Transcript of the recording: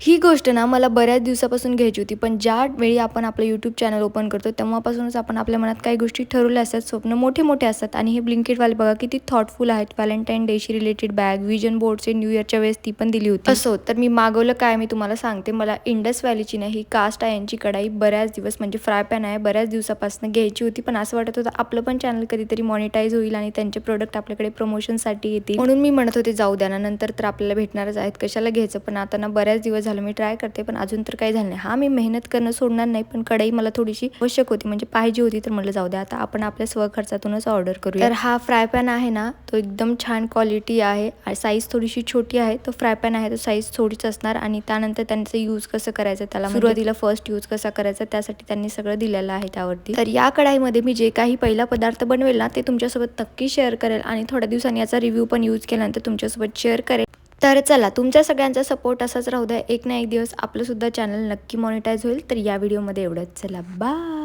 ही गोष्ट ना मला बऱ्याच दिवसापासून घ्यायची होती, पण ज्यावेळी आपण आपलं यूट्यूब चॅनल ओपन करतो तेव्हापासूनच आपण आपल्या मनात काही गोष्टी ठरवल्या असतात, स्वप्न मोठे-मोठे असतात आणि हे ब्लिंकिटवाले बघा किती थॉटफुल आहेत. व्हॅलेंटाईन डेशी रिलेटेड बॅग, विजन बोर्डचे न्यू इयरच्या वेळेस ती पण दिली होती. असो, तर मी मागवलं काय मी तुम्हाला सांगते. मला इंडस व्हॅलीची नाही ही कास्ट आयर्नची कढाई बऱ्याच दिवस म्हणजे फ्राय पॅन आहे बऱ्याच दिवसापासून घ्यायची होती, पण असं वाटत होतं आपलं पण चॅनल कधीतरी मॉनिटाईज होईल आणि त्यांचे प्रोडक्ट आपल्याकडे प्रमोशनसाठी येतील. म्हणून मी म्हणत होते जाऊ द्या ना, नंतर तर आपल्याला भेटणारच आहेत, कशाला घ्यायचं. पण आता ना बऱ्याच दिवस झालं मी ट्राय करते, पण अजून तर काही झालं नाही. हां, मी मेहनत करणं सोडणार नाही, पण कढई मला थोडीशी आवश्यक होती, म्हणजे पाहिजे होती, तर म्हटलं जाऊ द्या आता आपण आपल्या स्वखर्चातूनच ऑर्डर करूया. तर हा फ्राय पॅन आहे ना, तो एकदम छान क्वालिटी आहे, साईज थोडीशी छोटी आहे. तो फ्राय पॅन आहे, तो साईज थोडीच असणार आणि त्यानंतर त्यांचं यूज कसं करायचं, त्याला सुरुवातीला फर्स्ट यूज कसा करायचा त्यासाठी त्यांनी सगळं दिलेलं आहे त्यावरती. तर या कढाईमध्ये मी जे काही पहिला पदार्थ बनवेल ना, ते तुमच्यासोबत नक्की शेअर करेल आणि थोड्या दिवसांनी याचा रिव्ह्यू पण यूज केल्यानंतर तुमच्यासोबत शेअर करेल. तर चला, तुमच्या सगळ्यांचा सपोर्ट असाच राहू द्या. एक ना एक दिवस आपलं सुद्धा चॅनल नक्की मॉनिटाईज होईल. तर या व्हिडिओमध्ये एवढंच. चला बाय.